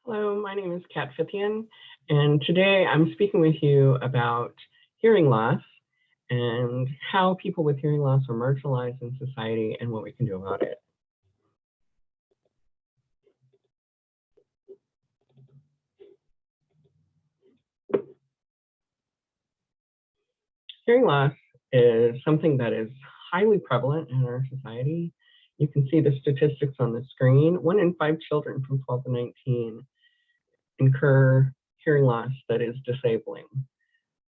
Hello, my name is Kat Fithian, and today I'm speaking with you about hearing loss and how people with hearing loss are marginalized in society and what we can do about it. Hearing loss is something that is highly prevalent in our society. You can see the statistics on the screen. 1 in 5 children from 12 to 19 incur hearing loss that is disabling.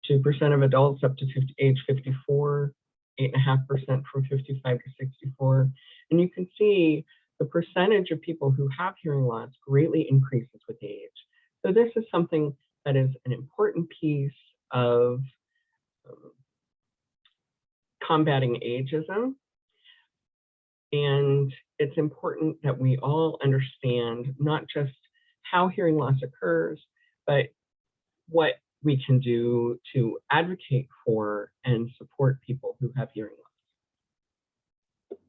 2% of adults up to age 54, 8.5% from 55 to 64. And you can see the percentage of people who have hearing loss greatly increases with age. So this is something that is an important piece of combating ageism. And it's important that we all understand not just how hearing loss occurs, but what we can do to advocate for and support people who have hearing loss.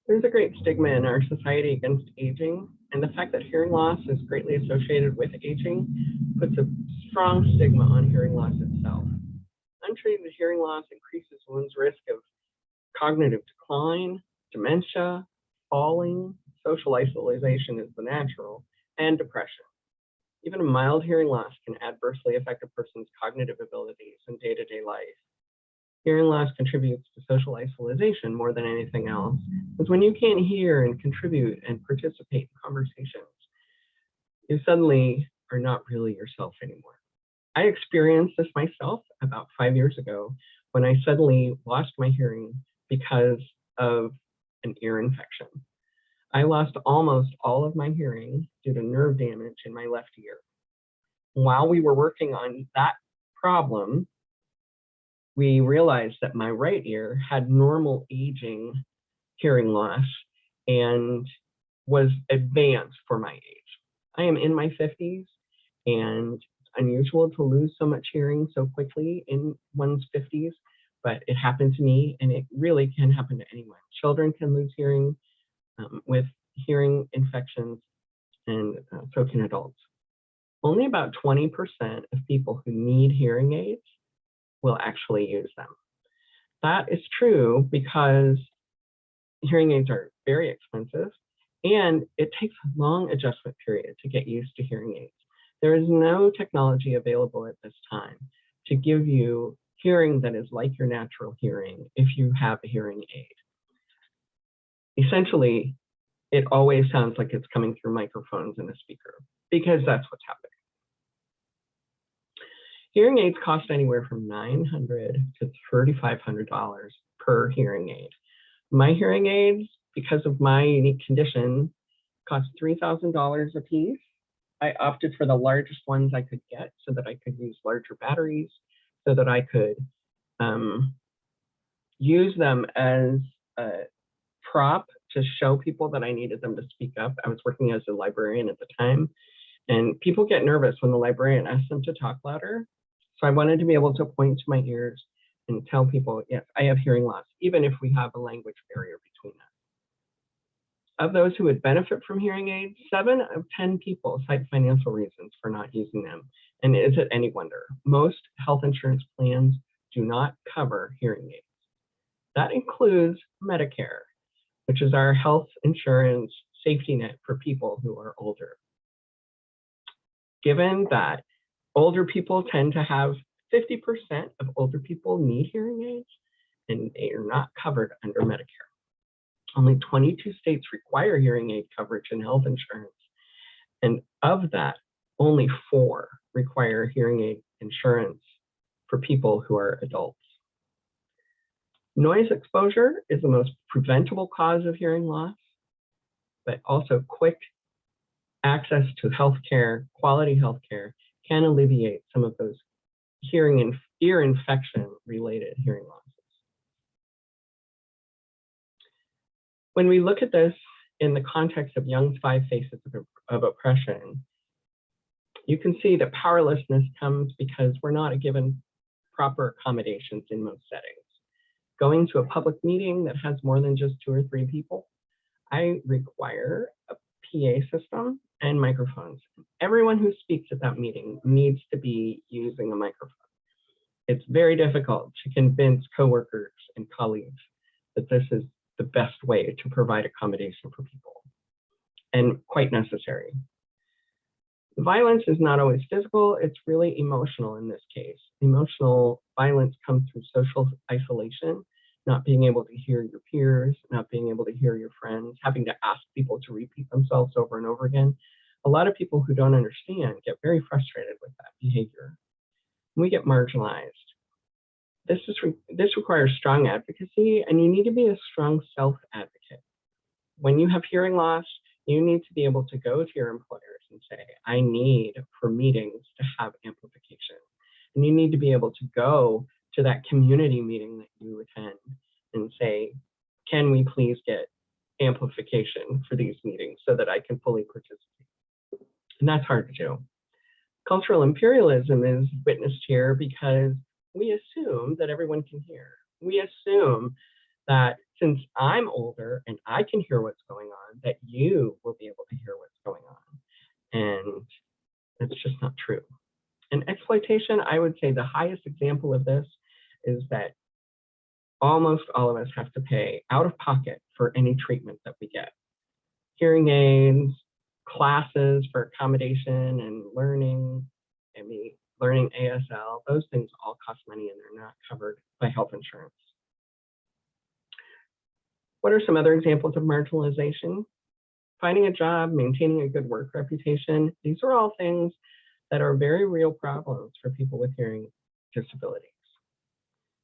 There's a great stigma in our society against aging, and the fact that hearing loss is greatly associated with aging puts a strong stigma on hearing loss itself. Untreated hearing loss increases one's risk of cognitive decline, dementia, falling, social isolation is the natural, and depression. Even a mild hearing loss can adversely affect a person's cognitive abilities in day-to-day life. Hearing loss contributes to social isolation more than anything else, because when you can't hear and contribute and participate in conversations, you suddenly are not really yourself anymore. I experienced this myself about 5 years ago when I suddenly lost my hearing because of an ear infection. I lost almost all of my hearing due to nerve damage in my left ear. While we were working on that problem, we realized that my right ear had normal aging hearing loss and was advanced for my age. I am in my 50s, and it's unusual to lose so much hearing so quickly in one's 50s, but it happened to me, and it really can happen to anyone. Children can lose hearing with hearing infections, and so can adults. Only about 20% of people who need hearing aids will actually use them. That is true because hearing aids are very expensive, and it takes a long adjustment period to get used to hearing aids. There is no technology available at this time to give you hearing that is like your natural hearing if you have a hearing aid. Essentially, it always sounds like it's coming through microphones and a speaker, because that's what's happening. Hearing aids cost anywhere from $900 to $3,500 per hearing aid. My hearing aids, because of my unique condition, cost $3,000 a piece. I opted for the largest ones I could get so that I could use larger batteries, so that I could use them as a prop to show people that I needed them to speak up. I was working as a librarian at the time, and people get nervous when the librarian asks them to talk louder. So I wanted to be able to point to my ears and tell people, yes, I have hearing loss, even if we have a language barrier between us. Of those who would benefit from hearing aids, 7 of 10 people cite financial reasons for not using them. And is it any wonder? Most health insurance plans do not cover hearing aids. That includes Medicare, which is our health insurance safety net for people who are older. Given that older people tend to have 50% of older people need hearing aids, and they are not covered under Medicare. Only 22 states require hearing aid coverage in health insurance. And of that, only 4 require hearing aid insurance for people who are adults. Noise exposure is the most preventable cause of hearing loss, but also quick access to healthcare, quality healthcare, can alleviate some of those hearing and ear infection related hearing losses. When we look at this in the context of Young's 5 Faces of Oppression, you can see that powerlessness comes because we're not given proper accommodations in most settings. Going to a public meeting that has more than just 2 or 3 people, I require a PA system and microphones. Everyone who speaks at that meeting needs to be using a microphone. It's very difficult to convince coworkers and colleagues that this is the best way to provide accommodation for people, and quite necessary. The violence is not always physical, it's really emotional in this case. Emotional violence comes through social isolation, not being able to hear your peers, not being able to hear your friends, having to ask people to repeat themselves over and over again. A lot of people who don't understand get very frustrated with that behavior. We get marginalized. This requires strong advocacy, and you need to be a strong self-advocate. When you have hearing loss, you need to be able to go to your employers and say, I need for meetings to have amplification. And you need to be able to go to that community meeting that you attend and say, can we please get amplification for these meetings so that I can fully participate? And that's hard to do. Cultural imperialism is witnessed here because we assume that everyone can hear. We assume that since I'm older and I can hear what's going on, that you will be able to hear what's going on. And it's just not true. And exploitation, I would say the highest example of this is that almost all of us have to pay out of pocket for any treatment that we get. Hearing aids, classes for accommodation and learning, learning ASL, those things all cost money and they're not covered by health insurance. What are some other examples of marginalization? Finding a job, maintaining a good work reputation. These are all things that are very real problems for people with hearing disabilities.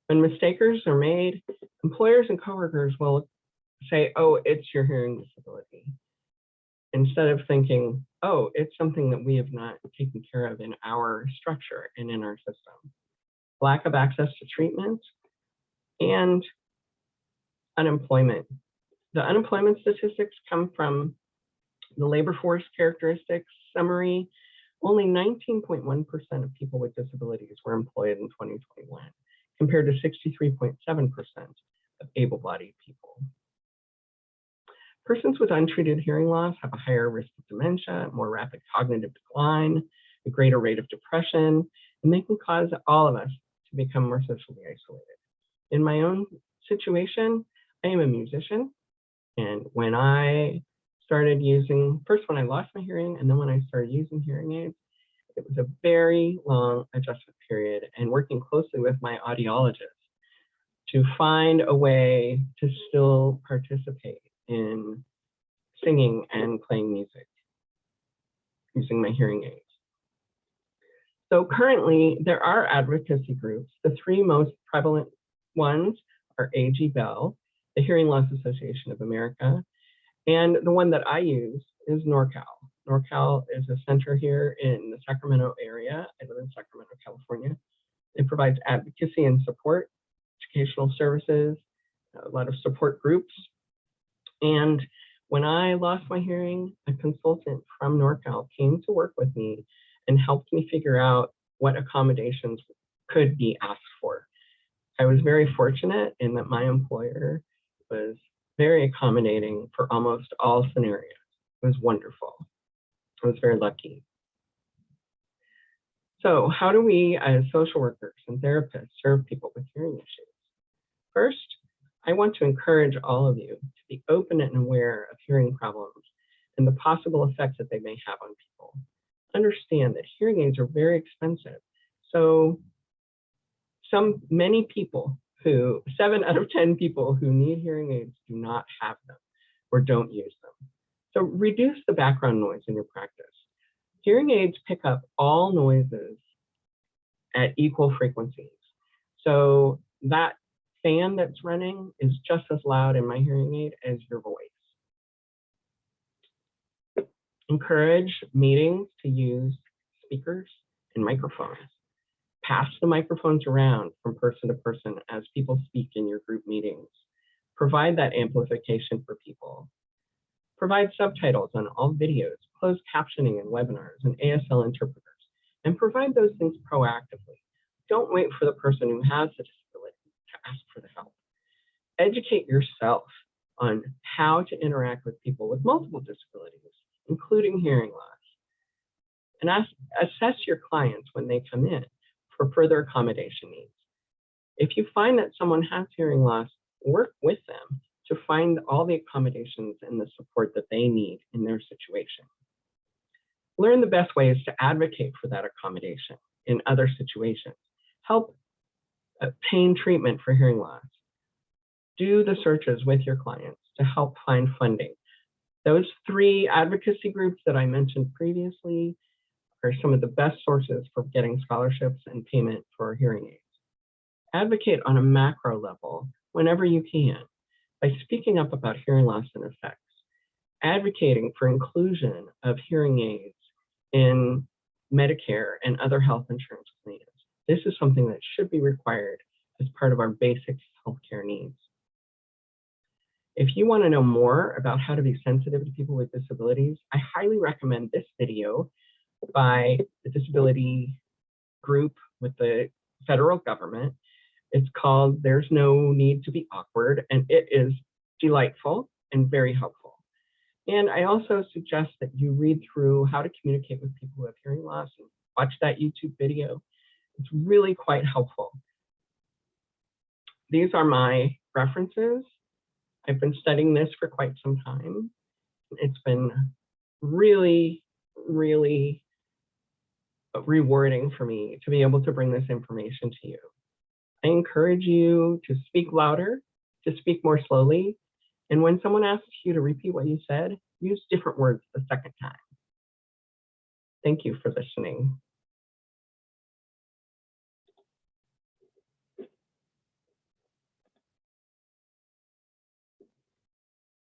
When mistakes are made, employers and coworkers will say, oh, it's your hearing disability, instead of thinking, oh, it's something that we have not taken care of in our structure and in our system. Lack of access to treatment and unemployment. The unemployment statistics come from the labor force characteristics summary. Only 19.1% of people with disabilities were employed in 2021, compared to 63.7% of able-bodied people. Persons with untreated hearing loss have a higher risk of dementia, more rapid cognitive decline, a greater rate of depression, and they can cause all of us to become more socially isolated. In my own situation, I am a musician, and when I started using, first when I lost my hearing, and then when I started using hearing aids, it was a very long adjustment period, and working closely with my audiologist to find a way to still participate in singing and playing music using my hearing aids. So currently, there are advocacy groups. The three most prevalent ones are AG Bell, the Hearing Loss Association of America, and the one that I use is NorCal. NorCal is a center here in the Sacramento area. I live in Sacramento, California. It provides advocacy and support, educational services, a lot of support groups. And when I lost my hearing, a consultant from NorCal came to work with me and helped me figure out what accommodations could be asked for. I was very fortunate in that my employer was very accommodating for almost all scenarios. It was wonderful. I was very lucky. So how do we as social workers and therapists serve people with hearing issues? First, I want to encourage all of you to be open and aware of hearing problems and the possible effects that they may have on people. Understand that hearing aids are very expensive. So many people 7 out of 10 people who need hearing aids do not have them or don't use them. So reduce the background noise in your practice. Hearing aids pick up all noises at equal frequencies. So that fan that's running is just as loud in my hearing aid as your voice. Encourage meetings to use speakers and microphones. Pass the microphones around from person to person as people speak in your group meetings. Provide that amplification for people. Provide subtitles on all videos, closed captioning in webinars, and ASL interpreters, and provide those things proactively. Don't wait for the person who has the disability to ask for the help. Educate yourself on how to interact with people with multiple disabilities, including hearing loss. And assess your clients when they come in for further accommodation needs. If you find that someone has hearing loss, work with them to find all the accommodations and the support that they need in their situation. Learn the best ways to advocate for that accommodation in other situations. Help obtain treatment for hearing loss. Do the searches with your clients to help find funding. Those 3 advocacy groups that I mentioned previously are some of the best sources for getting scholarships and payment for hearing aids. Advocate on a macro level whenever you can by speaking up about hearing loss and effects, advocating for inclusion of hearing aids in Medicare and other health insurance plans. This is something that should be required as part of our basic healthcare needs. If you want to know more about how to be sensitive to people with disabilities, I highly recommend this video by the disability group with the federal government. It's called "There's No Need to Be Awkward," and it is delightful and very helpful. And I also suggest that you read through How to Communicate with People Who Have Hearing Loss and watch that YouTube video. It's really quite helpful. These are my references. I've been studying this for quite some time. It's been really, really rewarding for me to be able to bring this information to you. I encourage you to speak louder, to speak more slowly, and when someone asks you to repeat what you said, use different words the second time. Thank you for listening.